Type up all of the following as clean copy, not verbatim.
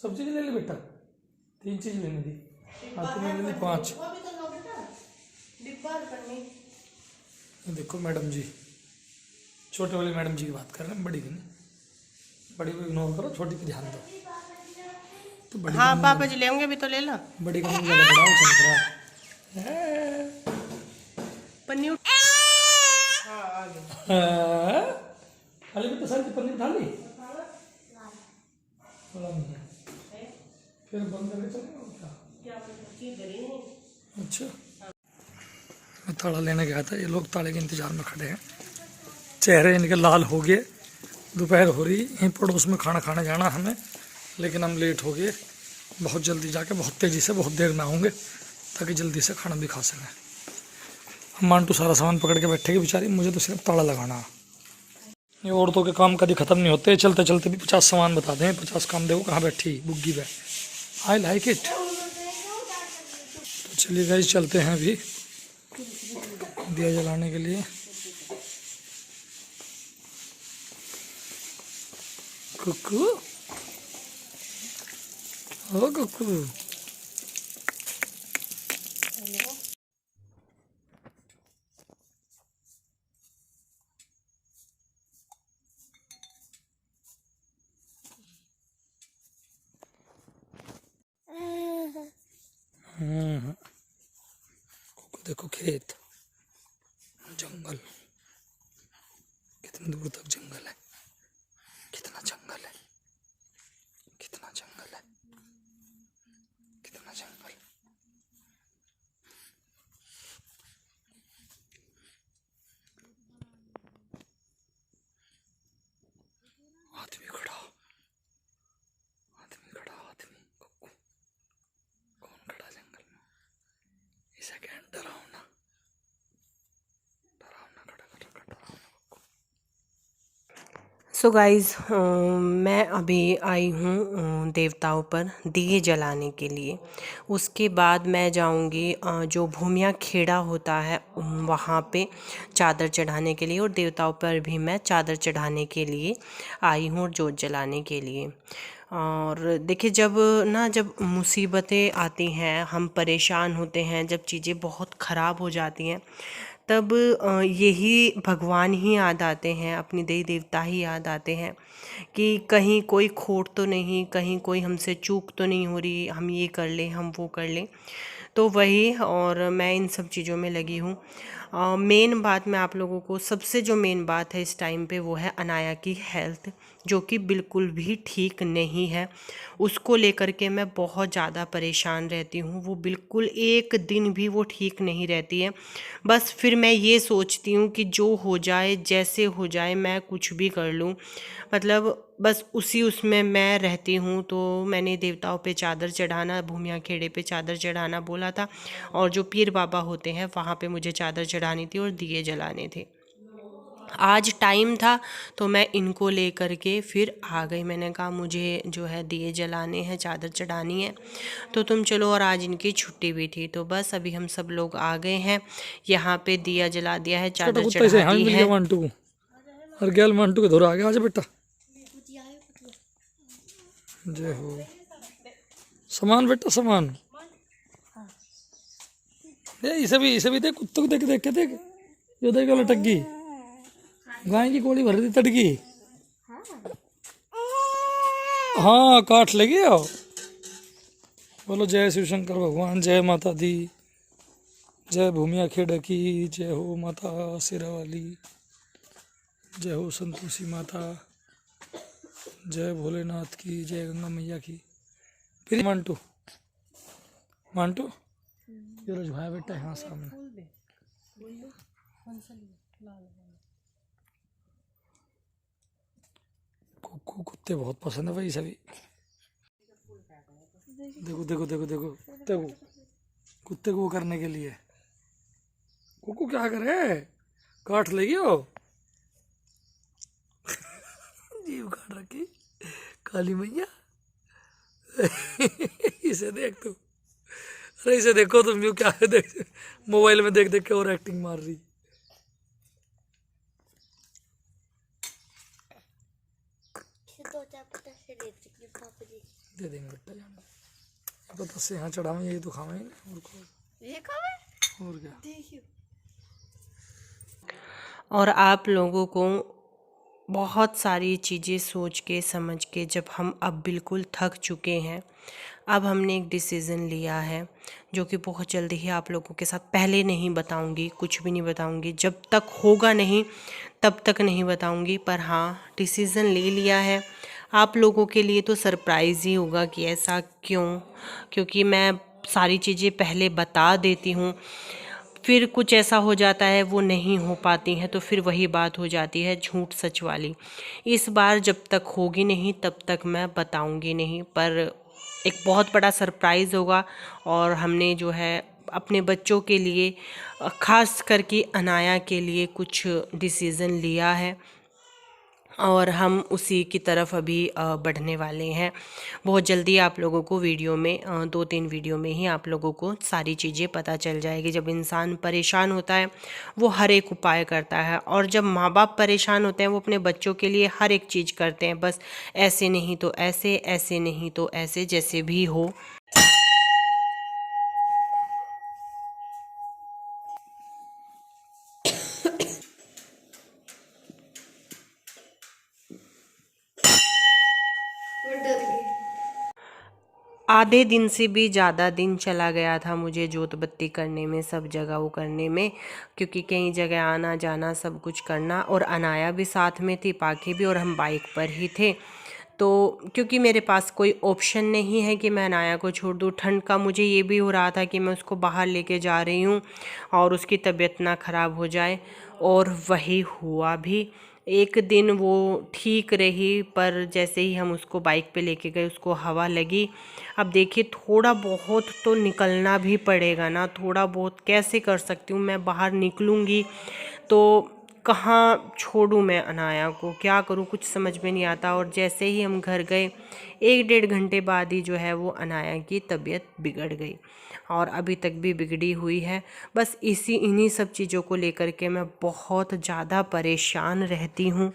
सब चीज़ ले ली बेटा, 3 चीज़ लेनी थी, तुमने ले ली 5। ये देखो मैडम जी, छोटे वाली मैडम जी की बात कर रहे हैं, बड़ी की नहीं। बड़ी को इग्नोर करो, छोटी पे ध्यान दो। तो बड़ी हाँ पापा जी ले होंगे अभी तो ले लो। बड़ी का मुंह ज़्यादा बड़ा हो चमक रहा है। पन्नी उठ। हाँ आ गई। अली बेटा सर की पन्नी उठा ली, फिर बंद करके चलेगा क्या? अच्छा, मैं ताला लेने गया था, ये लोग ताले के इंतजार में खड़े हैं, चेहरे इनके लाल हो गए। दोपहर हो रही, यहीं पड़ोस में खाना खाने जाना हमें, लेकिन हम लेट हो गए। बहुत जल्दी जाके बहुत तेज़ी से बहुत देर में आऊँगे ताकि जल्दी से खाना भी खा सकें। मांटू सारा सामान पकड़ के बैठेगी बेचारी, मुझे तो सिर्फ ताला लगाना है। ये औरतों के काम कभी ख़त्म नहीं होते, चलते चलते भी 50 सामान बता दें, 50 काम देखो कहाँ बैठी बुग्गी पे। I like it. तो चलिए गाइस चलते हैं अभी दिया जलाने के लिए। कुकू ओ कुकू, कुकू देखो खेत, जंगल, कितनी दूर तक जंगल है, कितना जंगल है, कितना जंगल है, कितना जंगल। आदमी खड़ा, आदमी खड़ा, आदमी। कुकू कौन खड़ा जंगल में? इसे क्या डरावना, डरावना खड़ा कर रखा, डरावना कुकू। सो गाइज़ मैं अभी आई हूँ देवताओं पर दिए जलाने के लिए। उसके बाद मैं जाऊँगी जो भूमिया खेड़ा होता है वहाँ पे चादर चढ़ाने के लिए, और देवताओं पर भी मैं चादर चढ़ाने के लिए आई हूँ और जोत जलाने के लिए। और देखिए जब मुसीबतें आती हैं, हम परेशान होते हैं, जब चीज़ें बहुत ख़राब हो जाती हैं, तब यही भगवान ही याद आते हैं, अपनी देवी देवता ही याद आते हैं कि कहीं कोई खोट तो नहीं, कहीं कोई हमसे चूक तो नहीं हो रही, हम ये कर लें, हम वो कर लें। तो वही, और मैं इन सब चीज़ों में लगी हूँ। मेन बात मैं आप लोगों को, सबसे जो मेन बात है इस टाइम पे वो है अनाया की हेल्थ, जो कि बिल्कुल भी ठीक नहीं है। उसको लेकर के मैं बहुत ज़्यादा परेशान रहती हूँ। वो बिल्कुल एक दिन भी वो ठीक नहीं रहती है। बस फिर मैं ये सोचती हूँ कि जो हो जाए, जैसे हो जाए, मैं कुछ भी कर लूँ, मतलब बस उसी उसमें मैं रहती हूँ। तो मैंने देवताओं पे चादर चढ़ाना, भूमिया खेड़े पे चादर चढ़ाना बोला था, और जो पीर बाबा होते हैं वहाँ पे मुझे चादर चढ़ानी थी और दिए जलाने थे। आज टाइम था तो मैं इनको लेकर के फिर आ गई। मैंने कहा मुझे जो है दिए जलाने हैं, चादर चढ़ानी है, तो तुम चलो। और आज इनकी छुट्टी भी थी, तो बस अभी हम सब लोग आ गए हैं, यहाँ पे दिया जला दिया है, चादर चढ़ा दी है। मांटू और गैल मांटू के धोरा आ गया। आज बेटा जय हो, सामान बेटा सामान। इसे भी देख, कुत्तों को देख देख के देख, ये देख लटक गई, गाय की गोली भर दी तड़की। हाँ काट लगी हो। बोलो जय शिव शंकर भगवान, जय माता दी, जय भूमिया खेड़ा की, जय हो माता सिरा वाली, जय हो संतोषी माता, जय भोलेनाथ की, जय गंगा मैया की। फिर मांटू मांटू ये रोज भाई बेटा यहाँ सामने। कुत्ते बहुत पसंद है भाई सभी। देखो देखो देखो देखो देखो कुत्ते को वो करने के लिए। कुकू क्या करे, काट लेगी हो। जीव काट रखी काली मैया। इसे देख तू, अरे इसे देखो तुम, यू क्या है, देख मोबाइल में देख देख के और एक्टिंग मार रही। दे देंगे बेटा जाने दे। बस से यहाँ चढ़ावे यही तो खावे और ये कब और क्या। देखियो। और आप लोगों को बहुत सारी चीज़ें सोच के समझ के जब हम अब बिल्कुल थक चुके हैं, अब हमने एक डिसीज़न लिया है जो कि बहुत जल्दी ही आप लोगों के साथ, पहले नहीं बताऊंगी, कुछ भी नहीं बताऊंगी, जब तक होगा नहीं तब तक नहीं बताऊंगी, पर हाँ डिसीज़न ले लिया है। आप लोगों के लिए तो सरप्राइज़ ही होगा कि ऐसा क्यों, क्योंकि मैं सारी चीज़ें पहले बता देती हूँ, फिर कुछ ऐसा हो जाता है वो नहीं हो पाती हैं, तो फिर वही बात हो जाती है झूठ सच वाली। इस बार जब तक होगी नहीं तब तक मैं बताऊंगी नहीं, पर एक बहुत बड़ा सरप्राइज़ होगा। और हमने जो है अपने बच्चों के लिए, ख़ास करके अनाया के लिए कुछ डिसीज़न लिया है और हम उसी की तरफ अभी बढ़ने वाले हैं। बहुत जल्दी आप लोगों को वीडियो में 2-3 वीडियो में ही आप लोगों को सारी चीज़ें पता चल जाएगी। जब इंसान परेशान होता है वो हर एक उपाय करता है, और जब माँ बाप परेशान होते हैं वो अपने बच्चों के लिए हर एक चीज़ करते हैं, बस ऐसे नहीं तो ऐसे, ऐसे नहीं तो ऐसे, जैसे भी हो। मैं डर गई। आधे दिन से भी ज़्यादा दिन चला गया था मुझे जोत बत्ती करने में, सब जगह वो करने में, क्योंकि कई जगह आना जाना सब कुछ करना, और अनाया भी साथ में थी, पाखी भी, और हम बाइक पर ही थे। तो क्योंकि मेरे पास कोई ऑप्शन नहीं है कि मैं अनाया को छोड़ दूँ, ठंड का मुझे ये भी हो रहा था कि मैं उसको बाहर लेके जा रही हूँ और उसकी तबीयत ना ख़राब हो जाए, और वही हुआ भी। एक दिन वो ठीक रही, पर जैसे ही हम उसको बाइक पे लेके गए उसको हवा लगी। अब देखिए थोड़ा बहुत तो निकलना भी पड़ेगा ना, थोड़ा बहुत कैसे कर सकती हूँ, मैं बाहर निकलूँगी तो कहाँ छोड़ूँ मैं अनाया को, क्या करूँ कुछ समझ में नहीं आता। और जैसे ही हम घर गए 1-1.5 घंटे बाद ही जो है वो अनाया की तबीयत बिगड़ गई, और अभी तक भी बिगड़ी हुई है। बस इन्हीं सब चीज़ों को लेकर के मैं बहुत ज़्यादा परेशान रहती हूँ।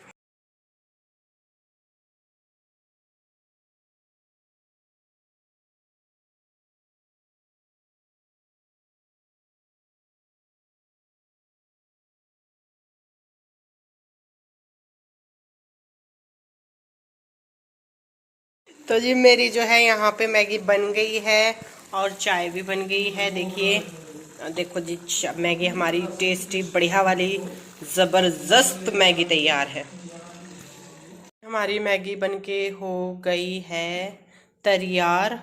तो जी मेरी जो है यहाँ पे मैगी बन गई है और चाय भी बन गई है। देखिए, देखो जी मैगी हमारी टेस्टी बढ़िया वाली ज़बरदस्त मैगी तैयार है। हमारी मैगी बनके हो गई है तैयार।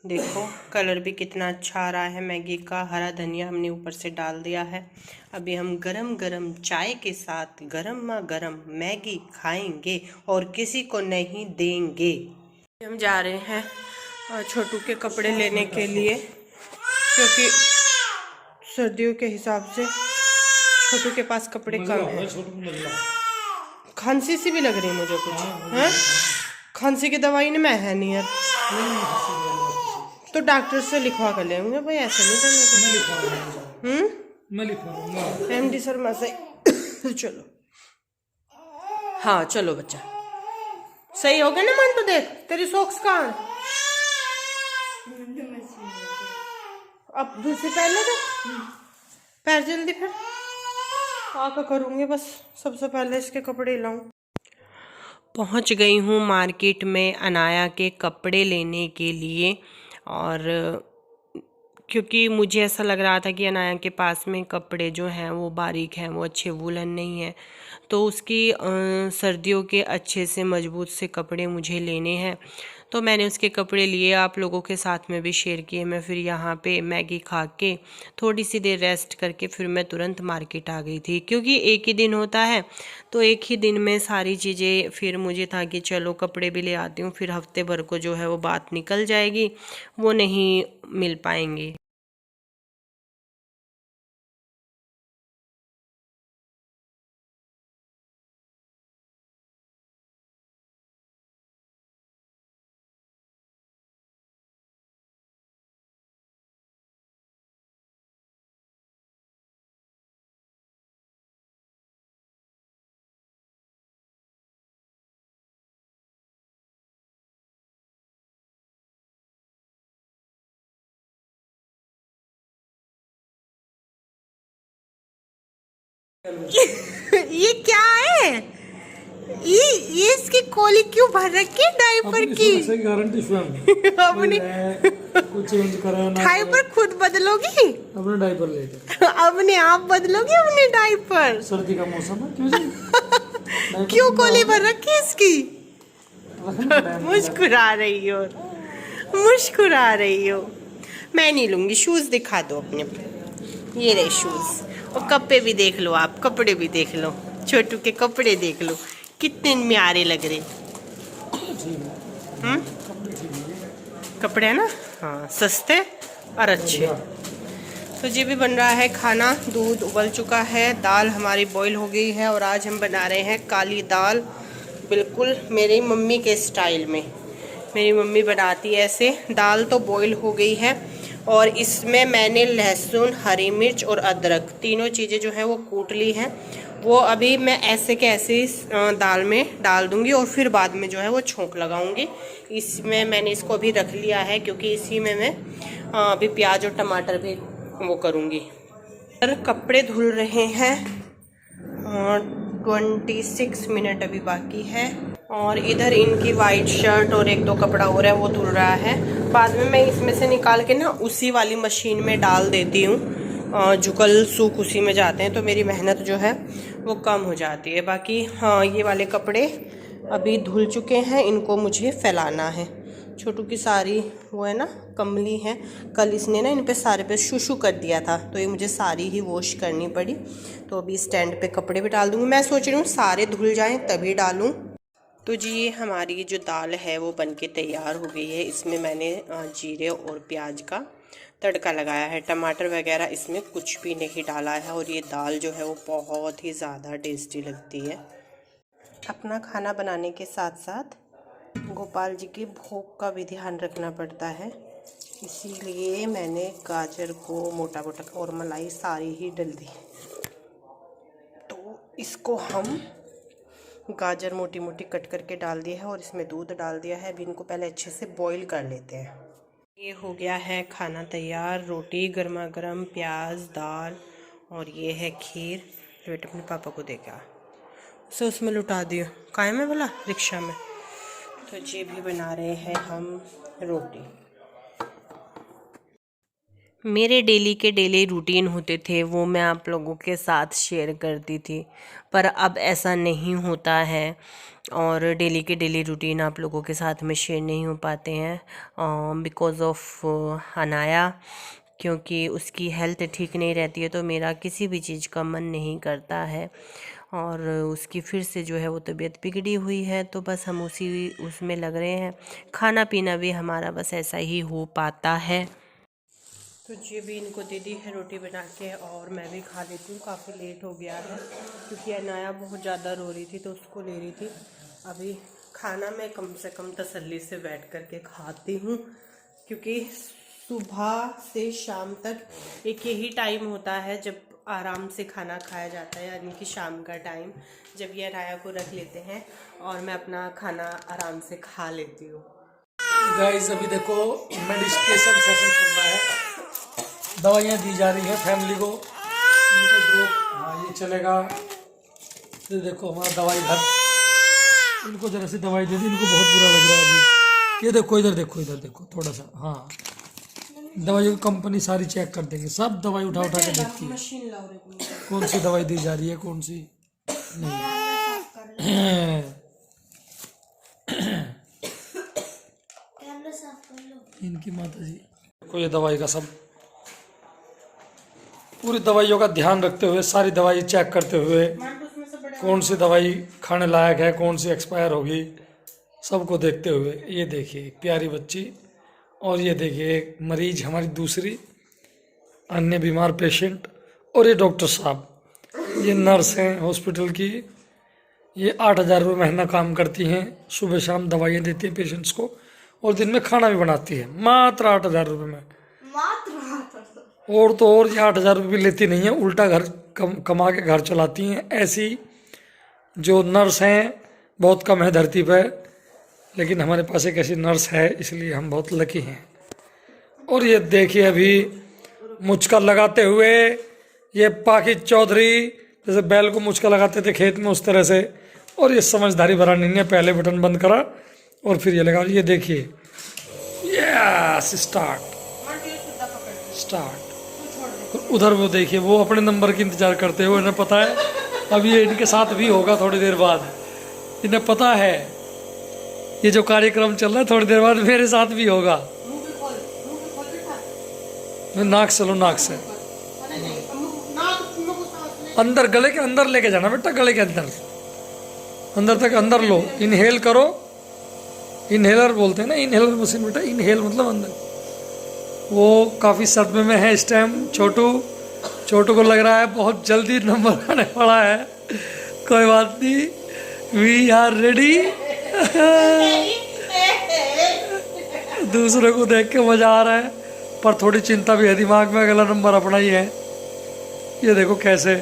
देखो कलर भी कितना अच्छा आ रहा है मैगी का, हरा धनिया हमने ऊपर से डाल दिया है। अभी हम गरम गरम चाय के साथ गरम गरम मैगी खाएंगे और किसी को नहीं देंगे। हम जा रहे हैं छोटू के कपड़े लेने के लिए, क्योंकि सर्दियों के हिसाब से छोटू के पास कपड़े कम हैं। खांसी सी भी लग रही है मुझे कुछ, है खांसी की दवाई नहीं, मैं है नहीं यार, तो डॉक्टर से लिखवा कर लेंगे भाई, ऐसे नहीं करने मैं लिखवा एमडी शर्मा से। चलो हाँ चलो बच्चा, सही हो गया ना मन, तो देख तेरी सॉक्स कहाँ है, अब दूसरी पहन ले पैर जल्दी, फिर आकर करूँगी बस, सबसे पहले इसके कपड़े लाऊं। पहुंच गई हूँ मार्केट में अनाया के कपड़े लेने के लिए, और क्योंकि मुझे ऐसा लग रहा था कि अनाया के पास में कपड़े जो हैं वो बारीक हैं, वो अच्छे वूलन नहीं हैं, तो उसकी सर्दियों के अच्छे से मजबूत से कपड़े मुझे लेने हैं। तो मैंने उसके कपड़े लिए, आप लोगों के साथ में भी शेयर किए। मैं फिर यहाँ पे मैगी खा के थोड़ी सी देर रेस्ट करके फिर मैं तुरंत मार्केट आ गई थी, क्योंकि एक ही दिन होता है तो एक ही दिन में सारी चीज़ें, फिर मुझे था कि चलो कपड़े भी ले आती हूँ, फिर हफ्ते भर को जो है वो बात निकल जाएगी, वो नहीं मिल पाएंगे। ये क्या है? ये इसकी कोली क्यों भर रखी है डायपर की? गारंटी स्वयं अपने कुछ चेंज करा ना डायपर खुद बदलोगी? अपने डायपर लेकर अपने आप बदलोगी अपने डायपर? सर्दी का मौसम है क्यों जी? क्यों कोली भर रखी है इसकी? रखना पड़ेगा। मुस्कुरा रही हो, मुस्कुरा रही हो। मैं नहीं लूंगी। शूज दिखा दो अपने। ये रहे शूज। और कपड़े भी देख लो आप, कपड़े भी देख लो, छोटू के कपड़े देख लो कितने प्यारे लग रहे। कपड़े है ना, हाँ, सस्ते और अच्छे। तो जी भी बन रहा है खाना। दूध उबल चुका है, दाल हमारी बॉईल हो गई है और आज हम बना रहे हैं काली दाल, बिल्कुल मेरी मम्मी के स्टाइल में। मेरी मम्मी बनाती है ऐसे। दाल तो बॉईल हो गई है और इसमें मैंने लहसुन, हरी मिर्च और अदरक तीनों चीज़ें जो है वो कूट ली हैं। वो अभी मैं ऐसे के ऐसे इस दाल में डाल दूंगी और फिर बाद में जो है वो छोंक लगाऊंगी। इसमें मैंने इसको अभी रख लिया है क्योंकि इसी में मैं अभी प्याज और टमाटर भी वो करूँगी। कपड़े धुल रहे हैं और 26 मिनट अभी बाकी है। और इधर इनकी वाइट शर्ट और एक दो कपड़ा हो रहा है वो धुल रहा है। बाद में मैं इसमें से निकाल के ना उसी वाली मशीन में डाल देती हूँ। जुकल सूख उसी में जाते हैं तो मेरी मेहनत जो है वो कम हो जाती है। बाकी हाँ, ये वाले कपड़े अभी धुल चुके हैं, इनको मुझे फैलाना है। छोटू की सारी वो है ना कमली है, कल इसने ना इन पे सारे पे शूशू कर दिया था तो ये मुझे सारी ही वॉश करनी पड़ी। तो अभी स्टैंड पे कपड़े भी डाल दूँगी। मैं सोच रही हूँ सारे धुल जाएं तभी डालूँ। तो जी ये हमारी जो दाल है वो बनके तैयार हो गई है। इसमें मैंने जीरे और प्याज का तड़का लगाया है, टमाटर वगैरह इसमें कुछ भी नहीं डाला है। और ये दाल जो है वो बहुत ही ज़्यादा टेस्टी लगती है। अपना खाना बनाने के साथ साथ गोपाल जी की भूख का भी ध्यान रखना पड़ता है, इसीलिए मैंने गाजर को मोटा मोटा और मलाई सारी ही डल दी। तो इसको हम गाजर मोटी मोटी कट करके डाल दिया है और इसमें दूध डाल दिया है। अभी इनको पहले अच्छे से बॉईल कर लेते हैं। ये हो गया है खाना तैयार। रोटी गर्मा गर्म, प्याज, दाल और ये है खीर। बेटा अपने पापा को दे गया, उसे उसमें लुटा दिया। कायम है बोला रिक्शा में। तो ये भी बना रहे हैं हम रोटी। मेरे डेली के डेली रूटीन होते थे वो मैं आप लोगों के साथ शेयर करती थी, पर अब ऐसा नहीं होता है और डेली के डेली रूटीन आप लोगों के साथ में शेयर नहीं हो पाते हैं बिकॉज़ ऑफ अनाया, क्योंकि उसकी हेल्थ ठीक नहीं रहती है तो मेरा किसी भी चीज़ का मन नहीं करता है। और उसकी फिर से जो है वो तबीयत बिगड़ी हुई है तो बस हम उसमें लग रहे हैं। खाना पीना भी हमारा बस ऐसा ही हो पाता है। तो जी भी इनको दे दी है रोटी बना के और मैं भी खा लेती हूँ। काफ़ी लेट हो गया है क्योंकि अनाया बहुत ज़्यादा रो रही थी तो उसको ले रही थी। अभी खाना मैं कम से कम तसल्ली से बैठ कर के खाती हूँ क्योंकि सुबह से शाम तक एक यही टाइम होता है जब आराम से खाना खाया जाता है, यानी कि शाम का टाइम, जब ये अनाया को रख लेते हैं और मैं अपना खाना आराम से खा लेती हूँ। गाइस अभी देखो मेडिटेशन सेशन चल रहा है, दवाइयाँ दी जा रही है फैमिली को। इनको ग्रुप हाँ ये चलेगा। तो देखो हमारा दवाई घर, इनको जरा सी दवाई दे दी, इनको बहुत बुरा लग रहा है अभी। ये देखो इधर देखो, इधर देखो थोड़ा सा। हाँ दवाइयों की कंपनी सारी चेक कर देंगे, सब दवाई उठा उठा के देखती है कौन सी दवाई दी जा रही है कौन सी नहीं। इनकी माता जी को ये दवाई का सब पूरी दवाइयों का ध्यान रखते हुए, सारी दवाई चेक करते हुए कौन सी दवाई खाने लायक है, कौन सी एक्सपायर होगी, सबको देखते हुए। ये देखिए प्यारी बच्ची, और ये देखिए एक मरीज हमारी दूसरी अन्य बीमार पेशेंट, और ये डॉक्टर साहब, ये नर्स हैं हॉस्पिटल की। ये 8,000 रुपये महीना काम करती हैं, सुबह शाम दवाइयाँ देती हैं पेशेंट्स को और दिन में खाना भी बनाती है, मात्र 8,000 रुपये में। और तो और ये 8,000 रुपये भी लेती नहीं है, उल्टा घर कमा के घर चलाती हैं। ऐसी जो नर्स हैं बहुत कम है धरती पर, लेकिन हमारे पास एक ऐसी नर्स है, इसलिए हम बहुत लकी हैं। और ये देखिए अभी मुझका लगाते हुए ये पाकिज चौधरी जैसे बैल को मुचका लगाते थे खेत में उस तरह से। और ये समझदारी भरा नहीं है, पहले बटन बंद करा और फिर ये लगा। ये देखिए, यस स्टार्ट स्टार्ट। उधर वो देखिए, वो अपने नंबर की इंतजार करते हुए, इन्हें पता है अब ये इनके साथ भी होगा थोड़ी देर बाद। इन्हें पता है ये जो कार्यक्रम चल रहा है थोड़ी देर बाद मेरे साथ भी होगा। नाक से लो, नाक से अंदर, गले के अंदर लेके जाना बेटा, गले के अंदर, अंदर तक अंदर लो। इनहेल करो, इनहेलर बोलते हैं ना, इनहेलर मशीन बेटा, इनहेल मतलब अंदर। वो काफ़ी सदमे में है इस टाइम छोटू को लग रहा है बहुत जल्दी नंबर आने वाला है। कोई बात नहीं, वी आर रेडी। दूसरे को देख के मजा आ रहा है, पर थोड़ी चिंता भी है दिमाग में, अगला नंबर अपना ही है। ये देखो कैसे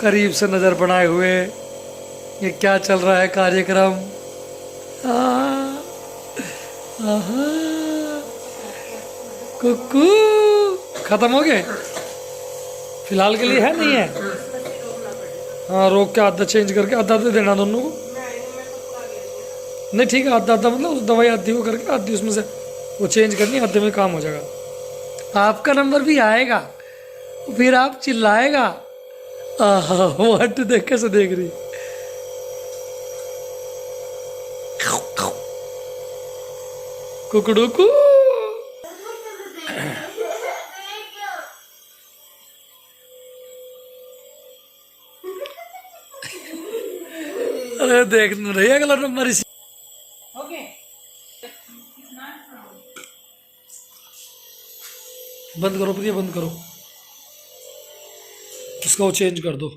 करीब से नज़र बनाए हुए ये क्या चल रहा है कार्यक्रम। कुकू खत्म हो गए फिलहाल के लिए, है नहीं है? हाँ, रोक के आधा चेंज करके आधा दे देना दोनों को। नहीं ठीक है, आधा आधा मतलब उस दवाई आधी वो करके आधी उसमें से वो चेंज करनी, आधे में काम हो जाएगा। आपका नंबर भी आएगा, फिर आप चिल्लाएगा। वो हट देख कैसे देख रही। कुकड़ू को अरे देख रही है अगला नंबर इसी। बंद करो प्रिय, बंद करो, उसका वो चेंज कर दो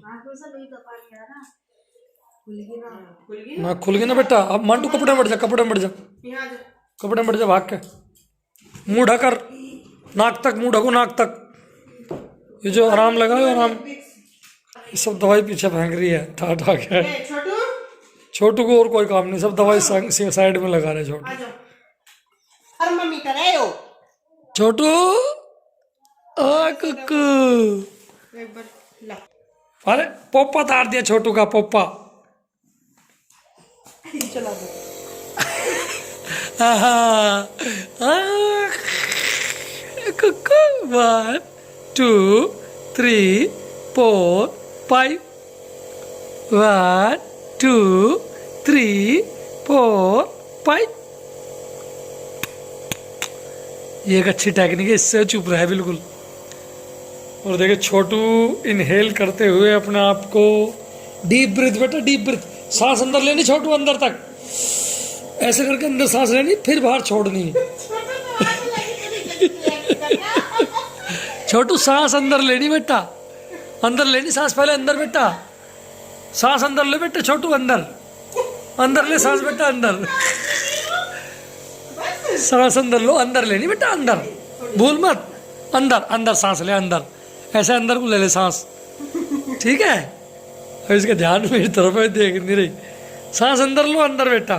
ना। खुल गई ना बेटा। अब मांटू कपड़े में बैठ जा, कपड़े में बैठ जा, कपड़े में बैठ जा, भाग के मुंह ढकर, नाक तक मुंह ढको, नाक तक। ये जो आराम लगा है आराम, ये सब दवाई पीछे फेंक रही है ठा ठा के। छोटू को और कोई काम नहीं, सब दवाई साइड में लगा रहे छोटू। छोटू ओ कुकू, अरे पोपा तार दिया छोटू का पोपा। चला दो। कुकू 1 2 3 4 5 1 2 3 4 5। ये एक अच्छी टेक्निक है, इससे चुप रहा है बिल्कुल। और देखिए छोटू इनहेल करते हुए अपने आप को, डीप ब्रीथ बेटा, डीप ब्रीथ, सांस अंदर लेनी छोटू, अंदर तक ऐसे करके अंदर सांस लेनी, फिर बाहर छोड़नी। छोटू सांस अंदर लेनी बेटा, अंदर लेनी सांस, पहले अंदर बेटा, सांस अंदर ले बेटा छोटू, अंदर अंदर ले सांस बेटा, अंदर सांस अंदर लो, अंदर लेनी बेटा, अंदर भूल मत, अंदर अंदर सांस ले, अंदर ऐसे अंदर को ले ले सांस, ठीक है? अब इसका ध्यान मेरी तरफ है, देख नहीं रही। सांस अंदर लो, अंदर बेटा,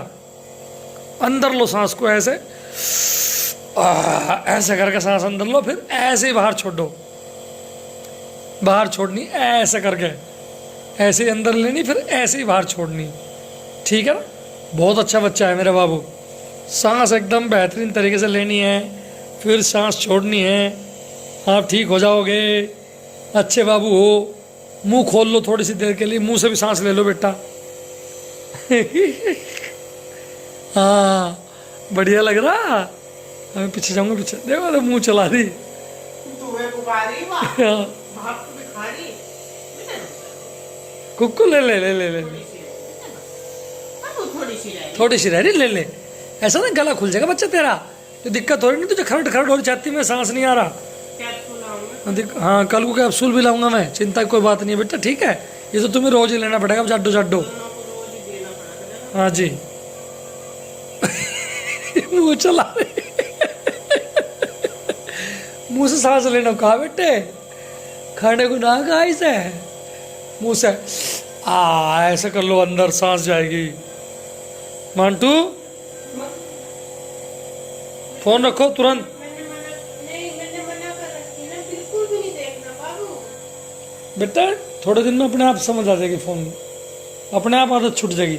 अंदर लो सांस को ऐसे, ऐसे करके सांस अंदर लो, फिर ऐसे ही बाहर छोड़ो, बाहर छोड़नी ऐसे करके, ऐसे ही अंदर लेनी, फिर ऐसे ही बाहर छोड़नी, ठीक है ना? बहुत अच्छा बच्चा है मेरा बाबू। सांस एकदम बेहतरीन तरीके से लेनी है, फिर सांस छोड़नी है, आप ठीक हो जाओगे, अच्छे बाबू हो। मुंह खोल लो थोड़ी सी देर के लिए, मुंह से भी सांस ले लो बेटा। हाँ बढ़िया लग रहा। मैं पीछे जाऊंगा, पीछे देखो तो मुंह चला रही। कुक्कू ले ले ले ले ले, थोड़ी सी रह रही, ले ले। ऐसा ना गला खुल जाएगा बच्चा तेरा, तो दिक्कत हो रही नहीं तुझे, खरट खरट हो जाती में, सांस नहीं आ रहा। हाँ कल को कैप्सूल भी लाऊंगा मैं, चिंता की कोई बात नहीं है बेटा, ठीक है? ये तो तुम्हें रोज ही लेना पड़ेगा, जाडो जाडो। हाँ जी। मुंह चला रहे, मुंह से सांस लेना कहा बेटे, खाने को ना कहा इसे, मुंह से ऐसे कर लो, अंदर सांस जाएगी। मांटू फोन रखो तुरंत। बेटा थोड़े दिन में अपने आप समझ आ जाएगी फोन में, अपने आप आदत छूट जाएगी।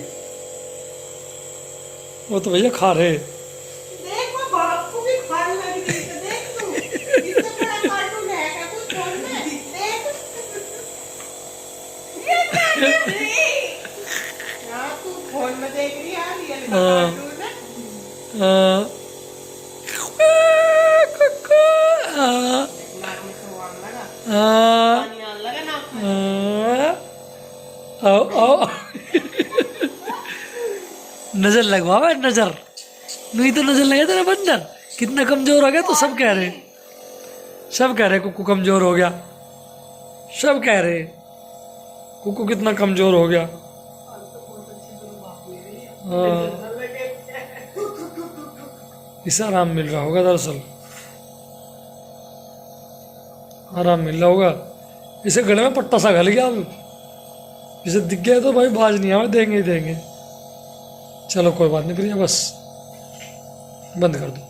वो तो भैया खा रहे। देख वो बाप को भी खाने लगी थी, तो देख तू इससे बड़ा कार्टून है क्या कुछ फोन में? देख ये क्या कर रही है? यार तू फोन में देख रही है रियल का कार्टून है? नाक में तो आग लगा, पानी आने लगा नाक में। आओ आओ नजर लगवाओ, नजर नहीं तो नजर लगे तेरा बंदर कितना कमजोर हो गया। तो सब कह रहे, सब कह रहे कुकू कमजोर हो गया, सब कह रहे कुकू कितना कमजोर हो गया। हाँ, इसे आराम मिल रहा होगा, दरअसल आराम मिल रहा होगा। इसे गले में पट्टा सा गल गया। अब इसे दिख गया तो भाई बाज नहीं आवे, देंगे ही देंगे। चलो कोई बात नहीं, प्रिया बस बंद कर दो।